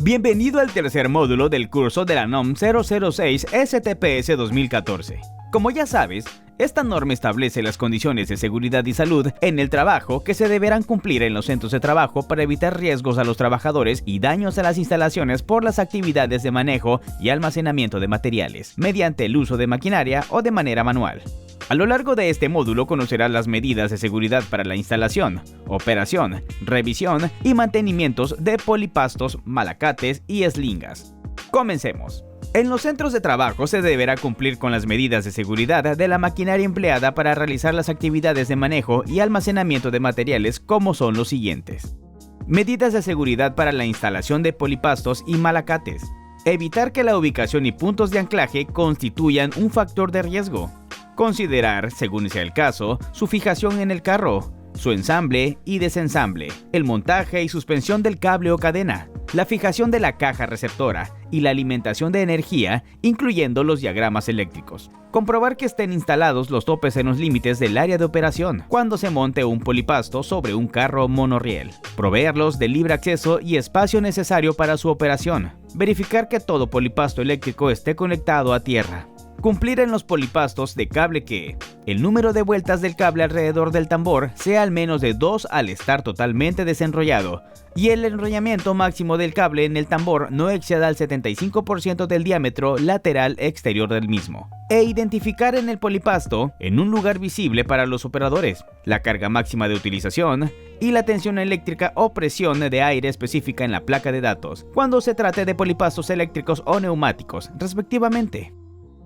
Bienvenido al tercer módulo del curso de la NOM 006 STPS 2014. Como ya sabes, esta norma establece las condiciones de seguridad y salud en el trabajo que se deberán cumplir en los centros de trabajo para evitar riesgos a los trabajadores y daños a las instalaciones por las actividades de manejo y almacenamiento de materiales, mediante el uso de maquinaria o de manera manual. A lo largo de este módulo conocerás las medidas de seguridad para la instalación, operación, revisión y mantenimientos de polipastos, malacates y eslingas. Comencemos. En los centros de trabajo se deberá cumplir con las medidas de seguridad de la maquinaria empleada para realizar las actividades de manejo y almacenamiento de materiales, como son los siguientes. Medidas de seguridad para la instalación de polipastos y malacates. Evitar que la ubicación y puntos de anclaje constituyan un factor de riesgo. Considerar, según sea el caso, su fijación en el carro, su ensamble y desensamble, el montaje y suspensión del cable o cadena, la fijación de la caja receptora y la alimentación de energía, incluyendo los diagramas eléctricos. Comprobar que estén instalados los topes en los límites del área de operación cuando se monte un polipasto sobre un carro monorriel. Proveerlos de libre acceso y espacio necesario para su operación. Verificar que todo polipasto eléctrico esté conectado a tierra. Cumplir en los polipastos de cable que el número de vueltas del cable alrededor del tambor sea al menos de 2 al estar totalmente desenrollado y el enrollamiento máximo del cable en el tambor no exceda el 75% del diámetro lateral exterior del mismo. E identificar en el polipasto, en un lugar visible para los operadores, la carga máxima de utilización y la tensión eléctrica o presión de aire específica en la placa de datos, cuando se trate de polipastos eléctricos o neumáticos, respectivamente.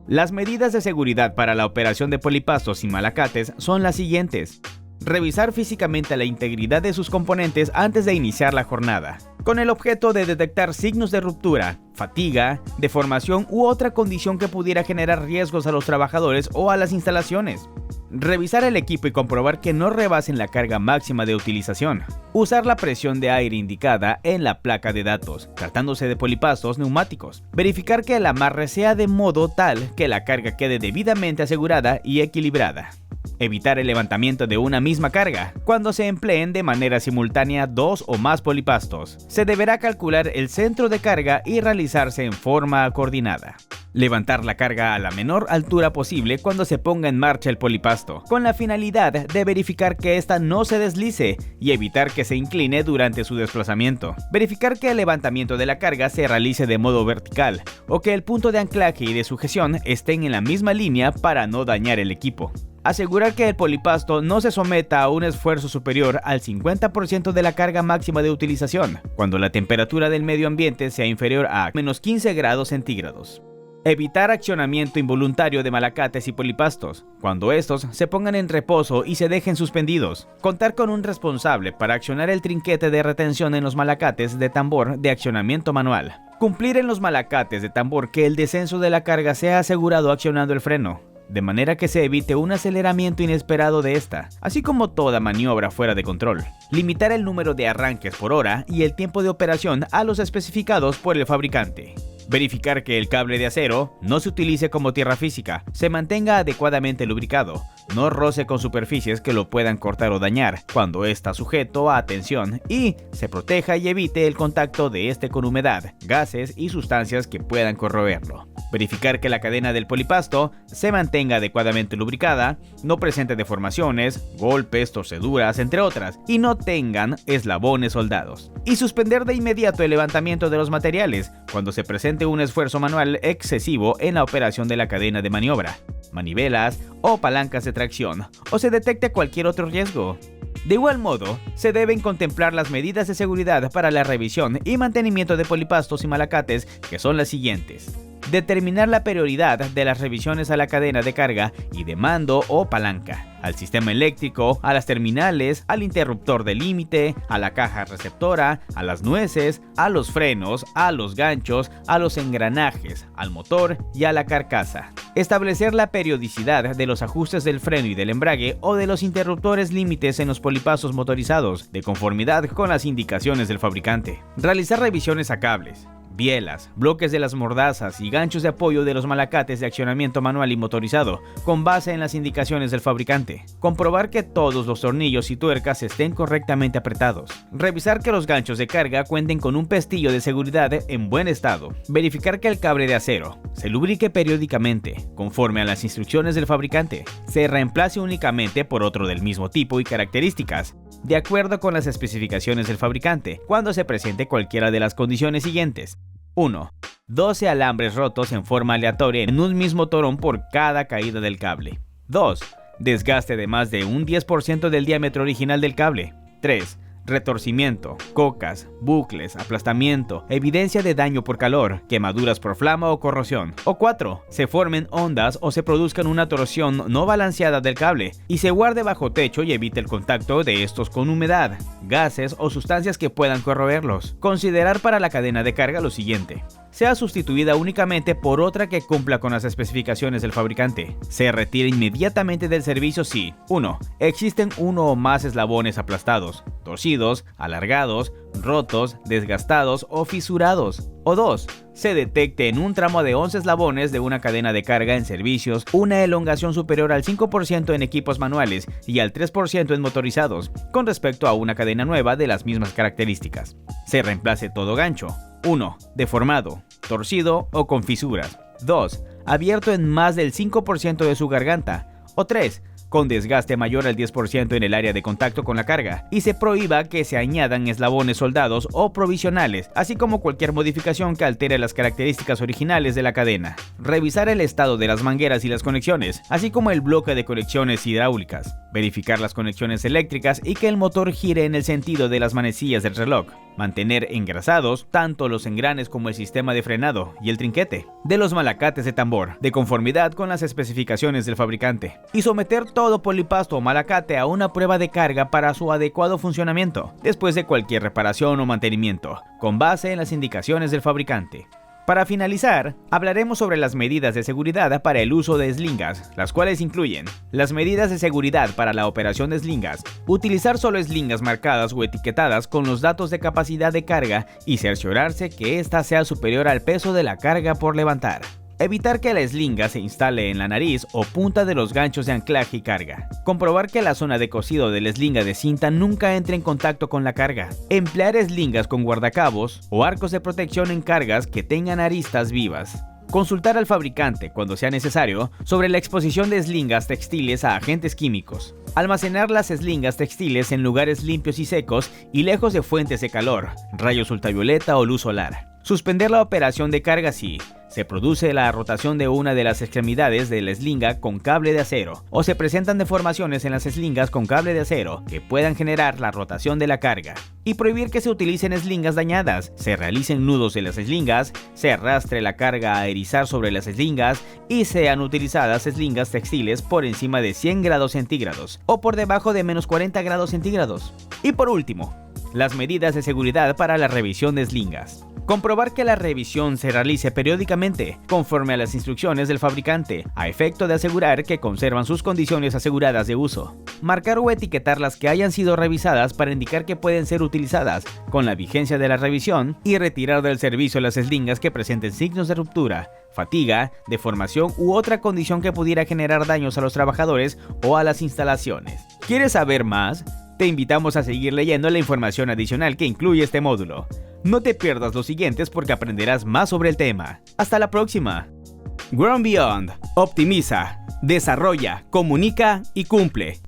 Las medidas de seguridad para la operación de polipastos y malacates son las siguientes. Revisar físicamente la integridad de sus componentes antes de iniciar la jornada, con el objeto de detectar signos de ruptura, fatiga, deformación u otra condición que pudiera generar riesgos a los trabajadores o a las instalaciones. Revisar el equipo y comprobar que no rebasen la carga máxima de utilización. Usar la presión de aire indicada en la placa de datos, tratándose de polipastos neumáticos. Verificar que el amarre sea de modo tal que la carga quede debidamente asegurada y equilibrada. Evitar el levantamiento de una misma carga cuando se empleen de manera simultánea 2 o más polipastos. Se deberá calcular el centro de carga y realizarse en forma coordinada. Levantar la carga a la menor altura posible cuando se ponga en marcha el polipasto, con la finalidad de verificar que ésta no se deslice y evitar que se incline durante su desplazamiento. Verificar que el levantamiento de la carga se realice de modo vertical o que el punto de anclaje y de sujeción estén en la misma línea para no dañar el equipo. Asegurar que el polipasto no se someta a un esfuerzo superior al 50% de la carga máxima de utilización, cuando la temperatura del medio ambiente sea inferior a menos 15 grados centígrados. Evitar accionamiento involuntario de malacates y polipastos, cuando estos se pongan en reposo y se dejen suspendidos. Contar con un responsable para accionar el trinquete de retención en los malacates de tambor de accionamiento manual. Cumplir en los malacates de tambor que el descenso de la carga sea asegurado accionando el freno, de manera que se evite un aceleramiento inesperado de esta, así como toda maniobra fuera de control. Limitar el número de arranques por hora y el tiempo de operación a los especificados por el fabricante. Verificar que el cable de acero no se utilice como tierra física, se mantenga adecuadamente lubricado, no roce con superficies que lo puedan cortar o dañar cuando está sujeto a tensión y se proteja y evite el contacto de este con humedad, gases y sustancias que puedan corroerlo. Verificar que la cadena del polipasto se mantenga adecuadamente lubricada, no presente deformaciones, golpes, torceduras, entre otras, y no tengan eslabones soldados. Y suspender de inmediato el levantamiento de los materiales cuando se presente un esfuerzo manual excesivo en la operación de la cadena de maniobra, manivelas o palancas de tracción, o se detecte cualquier otro riesgo. De igual modo, se deben contemplar las medidas de seguridad para la revisión y mantenimiento de polipastos y malacates, que son las siguientes. Determinar la prioridad de las revisiones a la cadena de carga y de mando o palanca, al sistema eléctrico, a las terminales, al interruptor de límite, a la caja receptora, a las nueces, a los frenos, a los ganchos, a los engranajes, al motor y a la carcasa. Establecer la periodicidad de los ajustes del freno y del embrague o de los interruptores límites en los polipastos motorizados, de conformidad con las indicaciones del fabricante. Realizar revisiones a cables. bielas, bloques de las mordazas y ganchos de apoyo de los malacates de accionamiento manual y motorizado, con base en las indicaciones del fabricante. Comprobar que todos los tornillos y tuercas estén correctamente apretados. Revisar que los ganchos de carga cuenten con un pestillo de seguridad en buen estado. Verificar que el cable de acero se lubrique periódicamente, conforme a las instrucciones del fabricante. Se reemplace únicamente por otro del mismo tipo y características, de acuerdo con las especificaciones del fabricante, cuando se presente cualquiera de las condiciones siguientes. 1. 12 alambres rotos en forma aleatoria en un mismo torón por cada caída del cable. 2. Desgaste de más de un 10% del diámetro original del cable. 3. Retorcimiento, cocas, bucles, aplastamiento, evidencia de daño por calor, quemaduras por flama o corrosión. O 4. Se formen ondas o se produzcan una torsión no balanceada del cable y se guarde bajo techo y evite el contacto de estos con humedad, gases o sustancias que puedan corroerlos. Considerar para la cadena de carga lo siguiente: sea sustituida únicamente por otra que cumpla con las especificaciones del fabricante. Se retira inmediatamente del servicio si 1. Existen uno o más eslabones aplastados, torcidos, alargados, rotos, desgastados o fisurados. O 2. Se detecte en un tramo de 11 eslabones de una cadena de carga en servicios una elongación superior al 5% en equipos manuales y al 3% en motorizados, con respecto a una cadena nueva de las mismas características. Se reemplace todo gancho. 1. Deformado, torcido o con fisuras. 2. Abierto en más del 5% de su garganta. O 3. Con desgaste mayor al 10% en el área de contacto con la carga, y se prohíba que se añadan eslabones soldados o provisionales, así como cualquier modificación que altere las características originales de la cadena. Revisar el estado de las mangueras y las conexiones, así como el bloque de conexiones hidráulicas. Verificar las conexiones eléctricas y que el motor gire en el sentido de las manecillas del reloj. Mantener engrasados tanto los engranes como el sistema de frenado y el trinquete de los malacates de tambor, de conformidad con las especificaciones del fabricante, y someter todo polipasto o malacate a una prueba de carga para su adecuado funcionamiento, después de cualquier reparación o mantenimiento, con base en las indicaciones del fabricante. Para finalizar, hablaremos sobre las medidas de seguridad para el uso de eslingas, las cuales incluyen las medidas de seguridad para la operación de eslingas, utilizar solo eslingas marcadas o etiquetadas con los datos de capacidad de carga y cerciorarse que ésta sea superior al peso de la carga por levantar. Evitar que la eslinga se instale en la nariz o punta de los ganchos de anclaje y carga. Comprobar que la zona de cosido de la eslinga de cinta nunca entre en contacto con la carga. Emplear eslingas con guardacabos o arcos de protección en cargas que tengan aristas vivas. Consultar al fabricante, cuando sea necesario, sobre la exposición de eslingas textiles a agentes químicos. Almacenar las eslingas textiles en lugares limpios y secos y lejos de fuentes de calor, rayos ultravioleta o luz solar. Suspender la operación de carga si se produce la rotación de una de las extremidades de la eslinga con cable de acero o se presentan deformaciones en las eslingas con cable de acero que puedan generar la rotación de la carga. Y prohibir que se utilicen eslingas dañadas, se realicen nudos en las eslingas, se arrastre la carga a erizar sobre las eslingas y sean utilizadas eslingas textiles por encima de 100 grados centígrados o por debajo de menos 40 grados centígrados. Y por último, las medidas de seguridad para la revisión de eslingas. Comprobar que la revisión se realice periódicamente, conforme a las instrucciones del fabricante, a efecto de asegurar que conservan sus condiciones aseguradas de uso. Marcar o etiquetar las que hayan sido revisadas para indicar que pueden ser utilizadas con la vigencia de la revisión y retirar del servicio las eslingas que presenten signos de ruptura, fatiga, deformación u otra condición que pudiera generar daños a los trabajadores o a las instalaciones. ¿Quieres saber más? Te invitamos a seguir leyendo la información adicional que incluye este módulo. No te pierdas los siguientes porque aprenderás más sobre el tema. ¡Hasta la próxima! Ground Beyond optimiza, desarrolla, comunica y cumple.